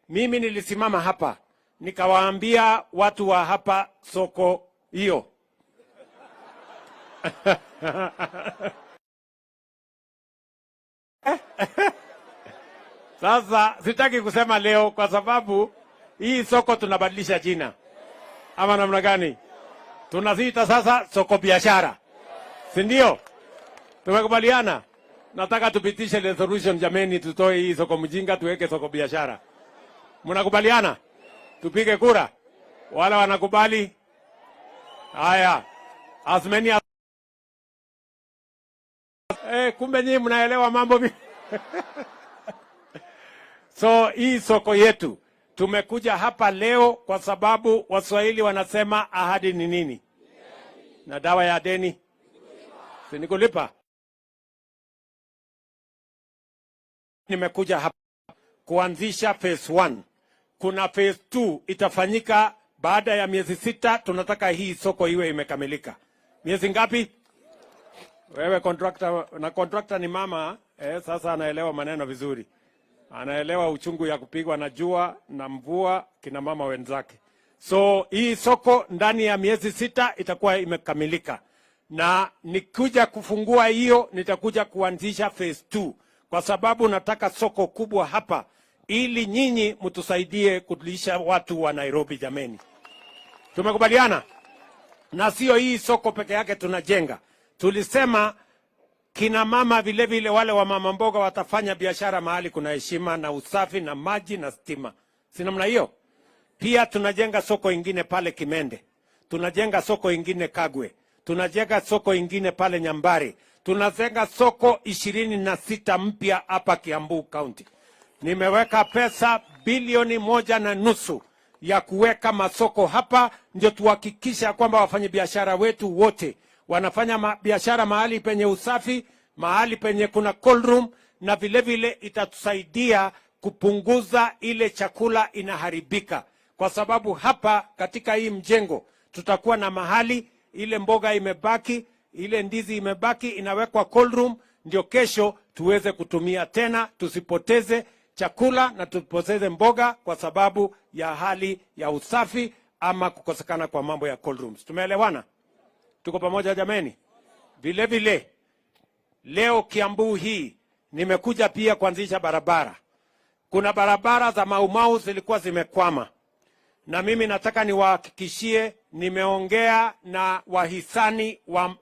Mimi nilisimama hapa nikawaambia watu wa hapa soko hiyo Sasa sitaki kusema leo kwa sababu hii soko tunabadilisha jina. Ama namna gani? Tunaziita sasa soko biashara. Si ndio? Tumekubaliana? Nataka tupitishe resolution jameni, tutoe hii Soko Mjinga tuweke soko biashara. Mnakubaliana? Tupige kura. Wale wanakubali? Haya. As many as... kumbe nyinyi mnaelewa mambo. So hii soko yetu tumekuja hapa leo kwa sababu Waswahili wanasema ahadi ni nini? Na dawa ya deni si ni kulipa. Nimekuja hapa kuanzisha phase 1. Kuna phase 2 itafanyika baada ya miezi 6. Tunataka hii soko iwe imekamilika. Miezi ngapi? Wewe contractor, na contractor ni mama, sasa anaelewa maneno vizuri. Anaelewa uchungu ya kupigwa na jua na mvua kina mama wenzake. So hii soko ndani ya miezi 6 itakuwa imekamilika. Na nikuja kufungua hiyo, nitakuja kuanzisha phase 2 kwa sababu nataka soko kubwa hapa ili nyinyi mtusaidie kulisha watu wa Nairobi jameni. Tumekubaliana? Na sio hii soko peke yake tunajenga. Tulisema kina mama vile vile wale wa mama mboga watafanya biashara mahali kuna heshima na usafi na maji na stima. Si namna hiyo? Pia tunajenga soko ingine pale Kimende. Tunajenga soko ingine Kagwe. Tunajenga soko ingine pale Nyambari. Tunajenga soko 26 mpya hapa Kiambu County. Nimeweka pesa bilioni 1.5 ya kuweka masoko hapa ndio tuhakikisha kwamba wafanyabiashara wetu wote wanafanya biashara mahali penye usafi, mahali penye kuna cold room, na vile vile itatusaidia kupunguza ile chakula inaharibika. Kwa sababu hapa katika hii mjengo tutakuwa na mahali ile mboga imebaki, ile ndizi imebaki inawekwa cold room ndio kesho tuweze kutumia tena, tusipoteze chakula na tupoteze mboga kwa sababu ya hali ya usafi ama kukosekana kwa mambo ya cold rooms. Tumeelewana? Tuko pamoja jameni? Vile vile leo Kiambu hii nimekuja pia kuanzisha barabara. Kuna barabara za Maumau zilikuwa zimekwama. Na mimi nataka niwahakikishie nimeongea na wahisani wa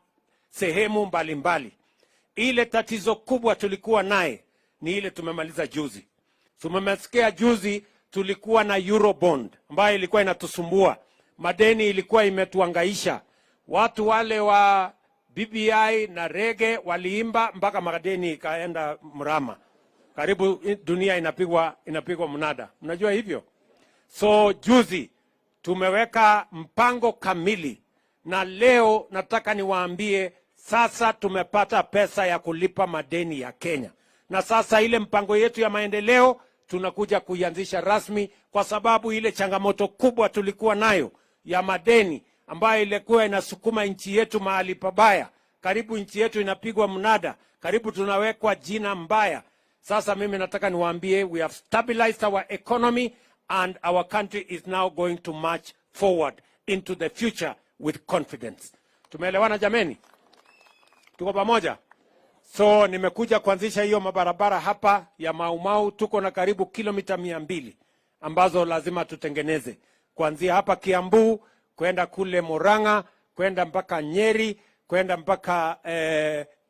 sehemu mbalimbali. Ile tatizo kubwa tulikuwa naye ni ile tumemaliza juzi. Tumemesikia juzi tulikuwa na Eurobond ambayo ilikuwa inatusumbua. Madeni ilikuwa imetuangaisha. Watu wale wa BBI na Rege waliimba mpaka madeni ikaenda mrama. Karibu dunia inapigwa mnada. Mnajua hivyo? So juzi tumeweka mpango kamili na leo nataka niwaambie sasa tumepata pesa ya kulipa madeni ya Kenya. Na sasa ile mpango yetu ya maendeleo tunakuja kuianzisha rasmi kwa sababu ile changamoto kubwa tulikuwa nayo ya madeni ambayo ilikuwa inasukuma nchi yetu mahali pabaya. Karibu nchi yetu inapigwa mnada, karibu tunawekwa jina mbaya. Sasa mimi nataka niwaambie we have stabilized our economy and our country is now going to march forward into the future with confidence. Tumeelewana jameni? Tuko pamoja? So nimekuja kuanzisha hiyo mabarabara hapa ya Maumau. Tuko na karibu kilomita 200 ambazo lazima tutengeneze. Kuanzia hapa Kiambu, kwenda kule Murang'a, kwenda mpaka Nyeri, kwenda mpaka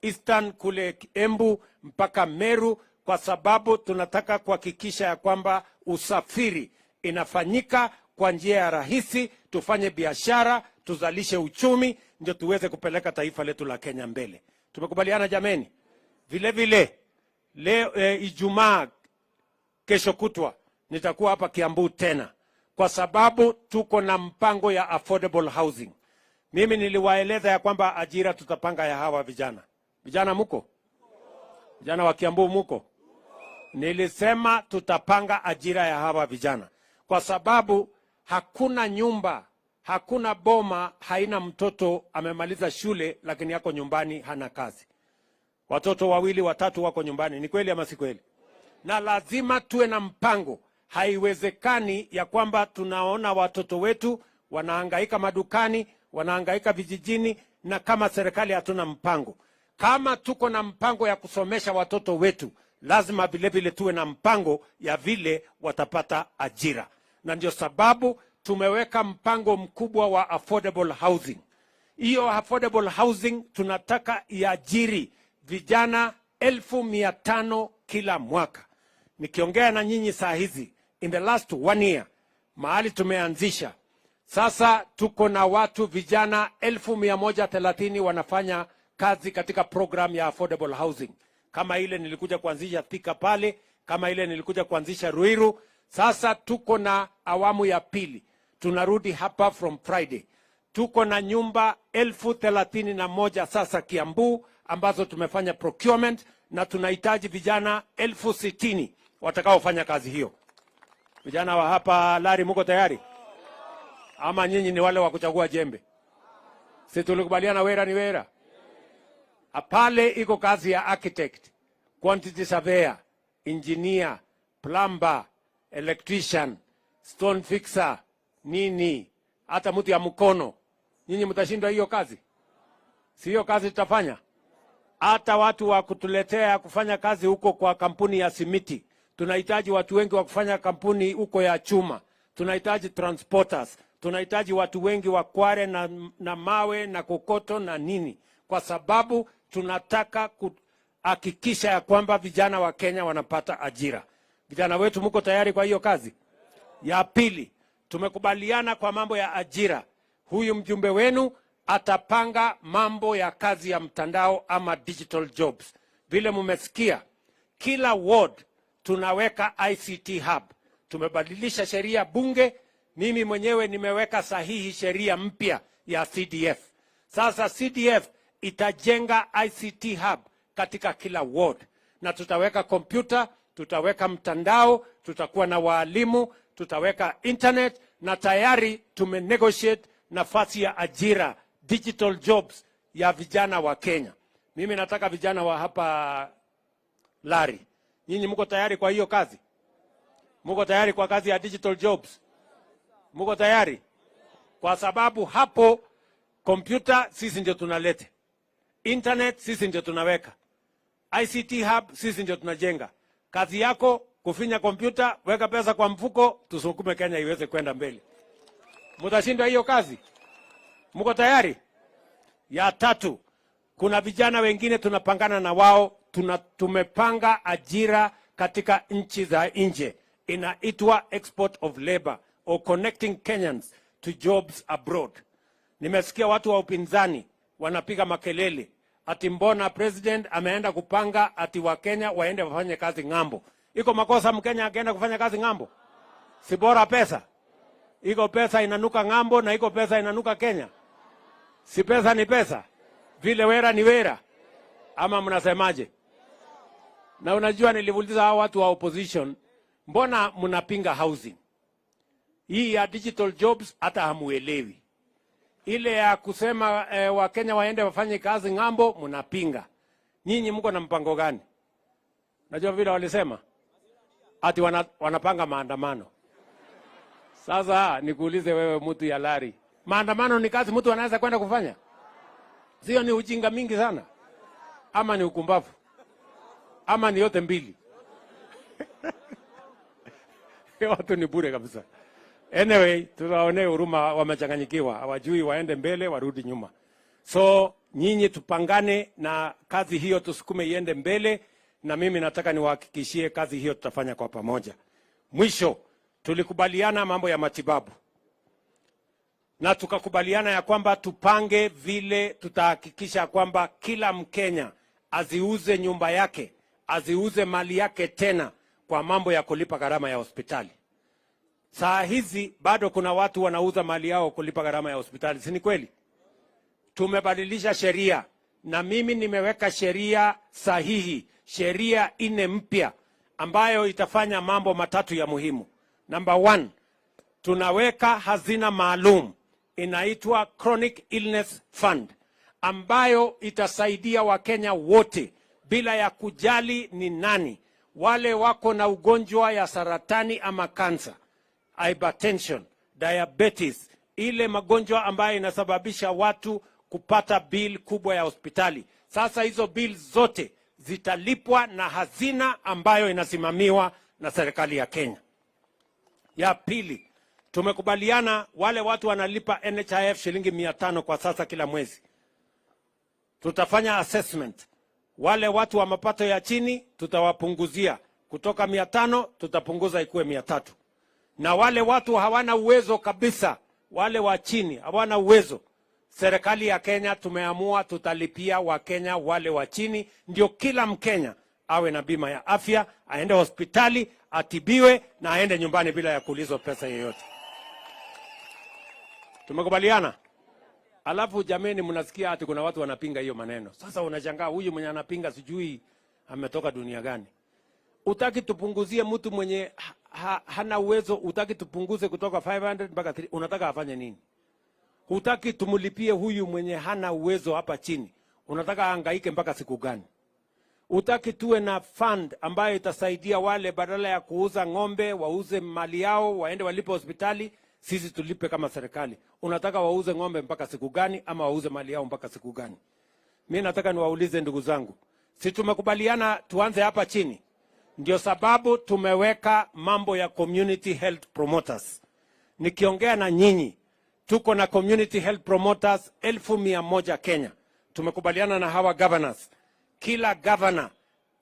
Eastern kule Embu, mpaka Meru, kwa sababu tunataka kuhakikisha ya kwamba usafiri inafanyika kwa njia ya rahisi, tufanye biashara, tuzalishe uchumi, ndio tuweze kupeleka taifa letu la Kenya mbele. Tumekubaliana jameni? Vile vile leo Ijumaa kesho kutwa nitakuwa hapa Kiambu tena kwa sababu tuko na mpango ya affordable housing. Mimi niliwaeleza ya kwamba ajira tutapanga ya hawa vijana. Vijana muko? Vijana wa Kiambu muko? Nilisema tutapanga ajira ya hawa vijana kwa sababu hakuna nyumba, hakuna boma haina mtoto amemaliza shule lakini yako nyumbani hana kazi. Watoto 2 3 wako nyumbani. Ni kweli ama si kweli? Na lazima tuwe na mpango. Haiwezekani ya kwamba tunaona watoto wetu wanahangaika madukani, wanahangaika vijijini, na kama serikali hatuna mpango. Kama tuko na mpango ya kusomesha watoto wetu, lazima vile vile tuwe na mpango ya vile watapata ajira. Na ndio sababu tumeweka mpango mkubwa wa affordable housing. Hiyo affordable housing tunataka iajiri vijana 1,500 kila mwaka. Nikiongea na nyinyi saa hizi, in the last 1 year, mahali tumeanzisha, sasa tuko na watu vijana 1,130 wanafanya kazi katika program ya affordable housing. Kama ile nilikuja kuanzisha Thika pale, kama ile nilikuja kuanzisha Ruiru. Sasa tuko na awamu ya pili, tunarudi hapa from Friday. Tuko na nyumba 31,000 sasa Kiambu ambazo tumefanya procurement, na tunahitaji vijana 60,000 watakaofanya kazi hiyo. Vijana wa hapa Lari, muko tayari? Ama nyinyi ni wale wa kuchagua jembe? Si tulikubaliana wera ni wera? Pale iko kazi ya architect, quantity surveyor, engineer, plumber, electrician, stone fixer, nini, hata mtu ya mkono. Nyinyi mtashindwa hiyo kazi? Si hiyo kazi tutafanya? Hata watu wa kutuletea kufanya kazi huko kwa kampuni ya simiti. Tunahitaji watu wengi wa kufanya kampuni huko ya chuma. Tunahitaji transporters. Tunahitaji watu wengi wa kware na mawe na kokoto na nini. Kwa sababu tunataka kuhakikisha ya kwamba vijana wa Kenya wanapata ajira. Vijana wetu mko tayari kwa hiyo kazi? Ya pili, tumekubaliana kwa mambo ya ajira. Huyu mjumbe wenu atapanga mambo ya kazi ya mtandao ama digital jobs. Vile mumesikia, kila ward tunaweka ICT hub. Tumebadilisha sheria bunge. Mimi mwenyewe nimeweka sahihi sheria mpya ya CDF. Sasa CDF itajenga ICT hub katika kila ward, na tutaweka kompyuta, tutaweka mtandao, tutakuwa na walimu, tutaweka internet, na tayari tumenegotiate nafasi ya ajira, digital jobs ya vijana wa Kenya. Mimi nataka vijana wa hapa Lari, nyinyi mko tayari kwa hiyo kazi? Mko tayari kwa kazi ya digital jobs? Mko tayari? Kwa sababu hapo kompyuta sisi ndio tunalete, internet sisi ndio tunaweka, ICT hub sisi ndio tunajenga. Kazi yako kufinya kompyuta, weka pesa kwa mfuko, tusukume Kenya iweze kwenda mbele. Mtashinda hiyo kazi? Mko tayari? Ya tatu, kuna vijana wengine tunapangana na wao, tumepanga ajira katika nchi za nje. Inaitwa export of labor or connecting Kenyans to jobs abroad. Nimesikia watu wa upinzani wanapiga makelele ati mbona president ameenda kupanga ati wa Kenya waende wafanye kazi ng'ambo. Iko makosa Mkenya akaenda kufanya kazi ng'ambo? Si bora pesa? Iko pesa inanuka ng'ambo na iko pesa inanuka Kenya. Si pesa ni pesa? Vile wera ni wera? Ama mnasemaje? Na unajua niliuliza hao watu wa opposition, mbona mnapinga housing? Hii ya digital jobs hata hamuelewi. Ile ya kusema wa Kenya waende wafanye kazi ng'ambo mnapinga. Nyinyi mko na mpango gani? Najua vile walisema ati wanapanga maandamano. Sasa nikuulize wewe mtu ya Lari, maandamano ni kazi mtu anaweza kwenda kufanya? Sio ni ujinga mingi sana? Ama ni ukumbavu? Ama ni yote mbili? Watu ni bure kabisa. Anyway, tunaonea huruma, wamechanganyikiwa, hawajui waende mbele warudi nyuma. So nyinyi tupangane na kazi hiyo, tusukume iende mbele, na mimi nataka niwahakikishie kazi hiyo tutafanya kwa pamoja. Mwisho, tulikubaliana mambo ya matibabu. Na tukakubaliana ya kwamba tupange vile tutahakikisha kwamba kila Mkenya aziuze nyumba yake, aziuze mali yake tena kwa mambo ya kulipa gharama ya hospitali. Saa hizi bado kuna watu wanauza mali yao kulipa gharama ya hospitali, si ni kweli? Tumebadilisha sheria, na mimi nimeweka sheria sahihi, sheria 4 mpya ambayo itafanya mambo matatu ya muhimu. Number 1, tunaweka hazina maalum inaitwa Chronic Illness Fund ambayo itasaidia Wakenya wote bila ya kujali ni nani. wale wako na ugonjwa ya saratani ama kansa, hypertension, diabetes, ile magonjwa ambayo inasababisha watu kupata bill kubwa ya hospitali. Sasa hizo bill zote zitalipwa na hazina ambayo inasimamiwa na serikali ya Kenya. Ya pili, tumekubaliana wale watu wanalipa NHIF shilingi 500 kwa sasa kila mwezi. Tutafanya assessment. Wale watu wa mapato ya chini tutawapunguzia kutoka 500 tutapunguza ikuwe 300. Na wale watu hawana uwezo kabisa, wale wa chini hawana uwezo, serikali ya Kenya tumeamua tutalipia Wakenya wale wa chini, ndio kila Mkenya awe na bima ya afya, aende hospitali, atibiwe na aende nyumbani bila ya kuulizwa pesa yoyote. Tumekubaliana? Alafu jameni, mnasikia ati kuna watu wanapinga hiyo maneno. Sasa unashangaa huyu mwenye anapinga sijui ametoka dunia gani. Utaki tupunguzie mtu mwenye hana uwezo, utaki tupunguze kutoka 500 mpaka 300, unataka afanye nini? Hutaki tumulipie huyu mwenye hana uwezo hapa chini, unataka hangaike mpaka siku gani? Utaki tuwe na fund ambayo itasaidia wale badala ya kuuza ng'ombe, wauze mali yao, waende walipe hospitali, sisi tulipe kama serikali. Unataka wauze ng'ombe mpaka siku gani ama wauze mali yao mpaka siku gani? Mimi nataka niwaulize ndugu zangu. Si tumekubaliana tuanze hapa chini? Ndio sababu tumeweka mambo ya community health promoters. Nikiongea na nyinyi, tuko na community health promoters 1,100 Kenya. Tumekubaliana na hawa governors. Kila governor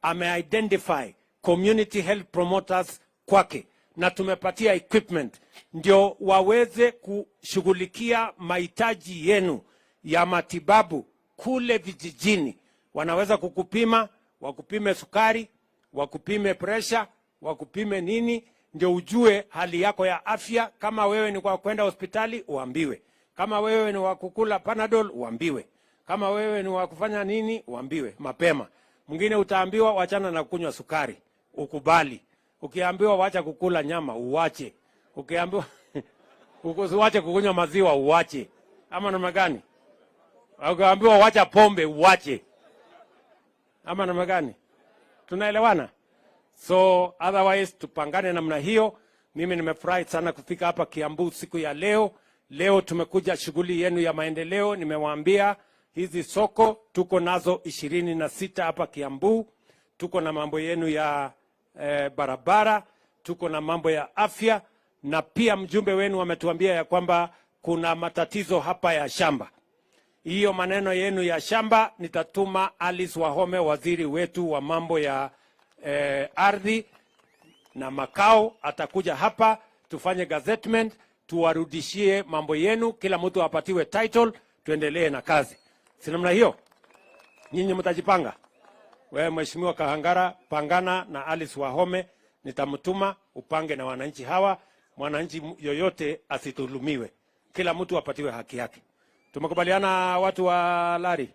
ame-identify community health promoters kwake, na tumepatia equipment ndio waweze kushughulikia mahitaji yenu ya matibabu kule vijijini. Wanaweza kukupima, wakupime sukari, wakupime pressure, wakupime nini, ndio ujue hali yako ya afya. Kama wewe ni kwa kwenda hospitali uambiwe, kama wewe ni wa kukula Panadol uambiwe, kama wewe ni wa kufanya nini uambiwe mapema. Mwingine utaambiwa wachana na kunywa sukari, ukubali. Ukiambiwa wacha kukula nyama uwache. Ukiambiwa usiwache kukunywa maziwa uwache. Ama namna gani? Ukiambiwa wacha pombe uwache. Ama namna gani? Tunaelewana? So otherwise tupangane namna hiyo. Mimi nimefurahi sana kufika hapa Kiambu siku ya leo. Leo tumekuja shughuli yenu ya maendeleo. Nimewaambia hizi soko tuko nazo 26 hapa Kiambu. Tuko na mambo yenu ya barabara, tuko na mambo ya afya, na pia mjumbe wenu wametuambia ya kwamba kuna matatizo hapa ya shamba. Hiyo maneno yenu ya shamba nitatuma Alice Wahome, waziri wetu wa mambo ya ardhi na makao, atakuja hapa tufanye gazettement, tuwarudishie mambo yenu, kila mtu apatiwe title, tuendelee na kazi. Si namna hiyo? Nyinyi mtajipanga. Wewe Mheshimiwa Kahangara, pangana na Alice Wahome, nitamtuma upange na wananchi hawa. Mwananchi yoyote asitulumiwe, kila mtu apatiwe haki yake. Tumekubaliana watu wa Lari?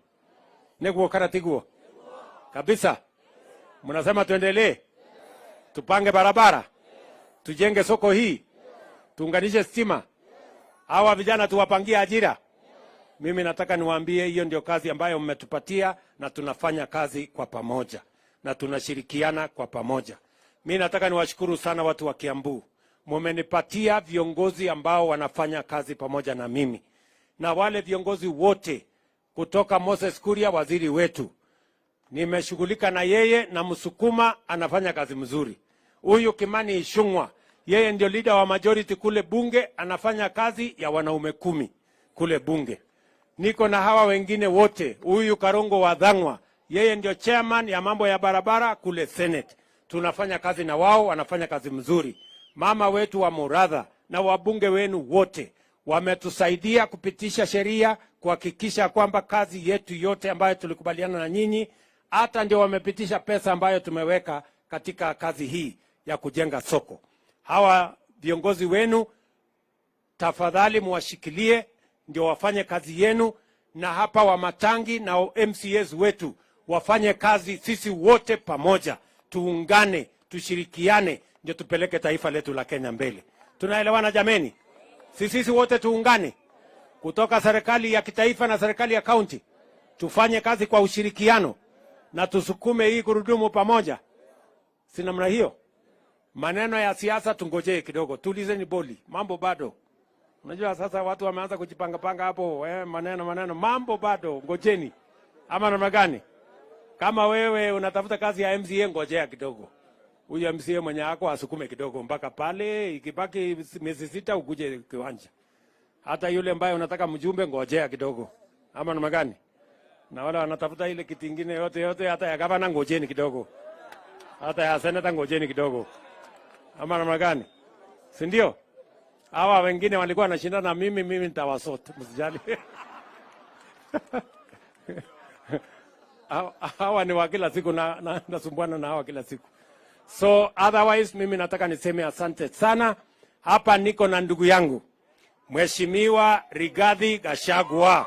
Neguo karatiguo kabisa. Mnasema tuendelee, tupange barabara, tujenge soko hii, tuunganishe stima, hawa vijana tuwapangie ajira. Mimi nataka niwaambie hiyo ndio kazi ambayo mmetupatia, na tunafanya kazi kwa pamoja na tunashirikiana kwa pamoja. Mimi nataka niwashukuru sana watu wa Kiambu. Mmenipatia viongozi ambao wanafanya kazi pamoja na mimi. Na wale viongozi wote kutoka Moses Kuria, waziri wetu, nimeshughulika na yeye, na Msukuma anafanya kazi mzuri. Huyu Kimani Ichung'wah, yeye ndio leader wa majority kule bunge, anafanya kazi ya wanaume 10 kule bunge. Niko na hawa wengine wote. Huyu Karongo wa Dhang'wa, yeye ndio chairman ya mambo ya barabara kule Senate. Tunafanya kazi na wao, wanafanya kazi mzuri. Mama wetu wa Muradha na wabunge wenu wote wametusaidia kupitisha sheria kuhakikisha kwamba kazi yetu yote ambayo tulikubaliana na nyinyi, hata ndio wamepitisha pesa ambayo tumeweka katika kazi hii ya kujenga soko. Hawa viongozi wenu tafadhali muwashikilie ndio wafanye kazi yenu, na hapa wa Matangi na MCAs wetu wafanye kazi, sisi wote pamoja tuungane, tushirikiane, ndio tupeleke taifa letu la Kenya mbele. Tunaelewana jameni? Sisi wote tuungane, kutoka serikali ya kitaifa na serikali ya kaunti, tufanye kazi kwa ushirikiano na tusukume hii gurudumu pamoja. Si namna hiyo? Maneno ya siasa tungojee kidogo. Tulizeni boli. Mambo bado. Unajua sasa watu wameanza kujipanga hapo, maneno. Mambo bado, ngojeni. Ama namna gani? Kama wewe unatafuta kazi ya MCA, ngojea kidogo. Huyu MCA mwenye yako asukume kidogo mpaka pale, ikibaki miezi 6 ukuje kiwanja. Hata yule ambaye unataka mjumbe, ngojea kidogo. Ama namna gani? Na wala wanatafuta ile kitu kingine yote hata ya gavana, ngojeni kidogo. Hata ya senata ngojeni kidogo. Ama namna gani? Si ndio? Hawa wengine walikuwa wanashindana na mimi nitawasota, msijali. Hawa ni wa kila siku na nasumbuana na hawa kila siku. So otherwise mimi nataka niseme asante sana. Hapa niko na ndugu yangu Mheshimiwa Rigathi Gachagua.